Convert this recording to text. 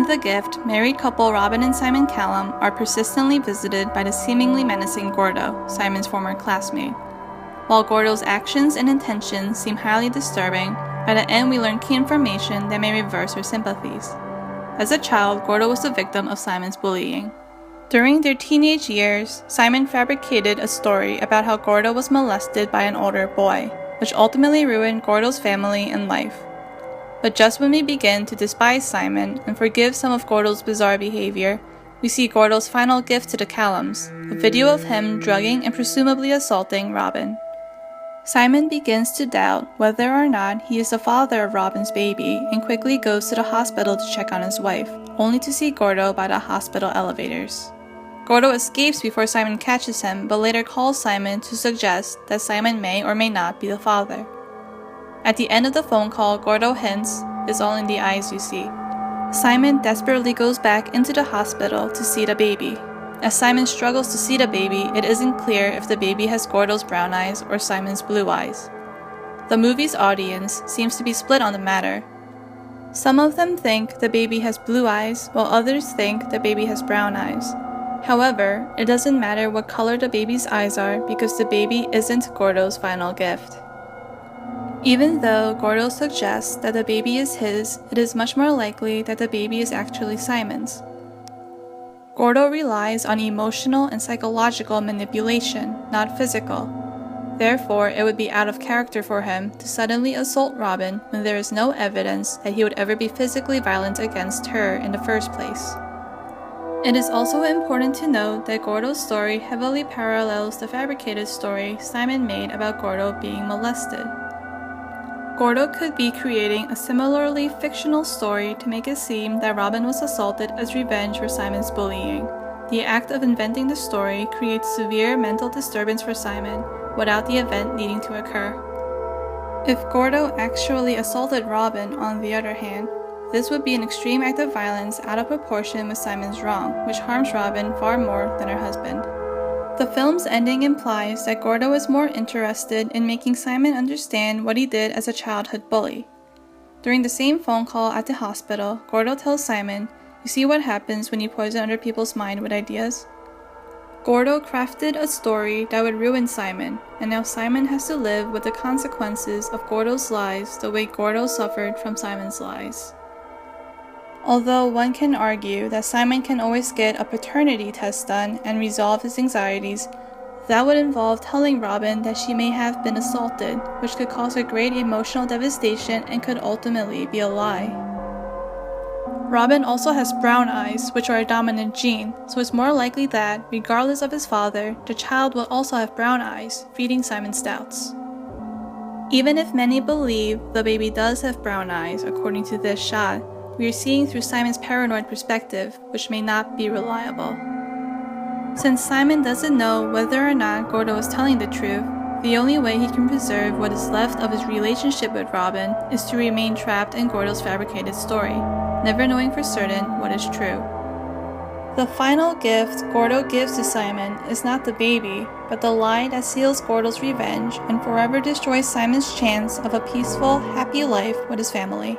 the gift, married couple Robin and Simon Callum are persistently visited by the seemingly menacing Gordo, Simon's former classmate. While Gordo's actions and intentions seem highly disturbing, by the end we learn key information that may reverse her sympathies. As a child, Gordo was the victim of Simon's bullying. During their teenage years, Simon fabricated a story about how Gordo was molested by an older boy, which ultimately ruined Gordo's family and life. But just when we begin to despise Simon and forgive some of Gordo's bizarre behavior, we see Gordo's final gift to the Callums, a video of him drugging and presumably assaulting Robin. Simon begins to doubt whether or not he is the father of Robin's baby and quickly goes to the hospital to check on his wife, only to see Gordo by the hospital elevators. Gordo escapes before Simon catches him, but later calls Simon to suggest that Simon may or may not be the father. At the end of the phone call, Gordo hints, "It's all in the eyes you see." Simon desperately goes back into the hospital to see the baby. As Simon struggles to see the baby, it isn't clear if the baby has Gordo's brown eyes or Simon's blue eyes. The movie's audience seems to be split on the matter. Some of them think the baby has blue eyes, while others think the baby has brown eyes. However, it doesn't matter what color the baby's eyes are because the baby isn't Gordo's final gift. Even though Gordo suggests that the baby is his, it is much more likely that the baby is actually Simon's. Gordo relies on emotional and psychological manipulation, not physical. Therefore, it would be out of character for him to suddenly assault Robin when there is no evidence that he would ever be physically violent against her in the first place. It is also important to note that Gordo's story heavily parallels the fabricated story Simon made about Gordo being molested. Gordo could be creating a similarly fictional story to make it seem that Robin was assaulted as revenge for Simon's bullying. The act of inventing the story creates severe mental disturbance for Simon without the event needing to occur. If Gordo actually assaulted Robin, on the other hand, this would be an extreme act of violence out of proportion with Simon's wrong, which harms Robin far more than her husband. The film's ending implies that Gordo is more interested in making Simon understand what he did as a childhood bully. During the same phone call at the hospital, Gordo tells Simon, "You see what happens when you poison other people's mind with ideas?" Gordo crafted a story that would ruin Simon, and now Simon has to live with the consequences of Gordo's lies the way Gordo suffered from Simon's lies. Although one can argue that Simon can always get a paternity test done and resolve his anxieties, that would involve telling Robin that she may have been assaulted, which could cause her great emotional devastation and could ultimately be a lie. Robin also has brown eyes, which are a dominant gene, so it's more likely that, regardless of his father, the child will also have brown eyes, feeding Simon's doubts. Even if many believe the baby does have brown eyes, according to this shot, we are seeing through Simon's paranoid perspective, which may not be reliable. Since Simon doesn't know whether or not Gordo is telling the truth, the only way he can preserve what is left of his relationship with Robin is to remain trapped in Gordo's fabricated story, never knowing for certain what is true. The final gift Gordo gives to Simon is not the baby, but the lie that seals Gordo's revenge and forever destroys Simon's chance of a peaceful, happy life with his family.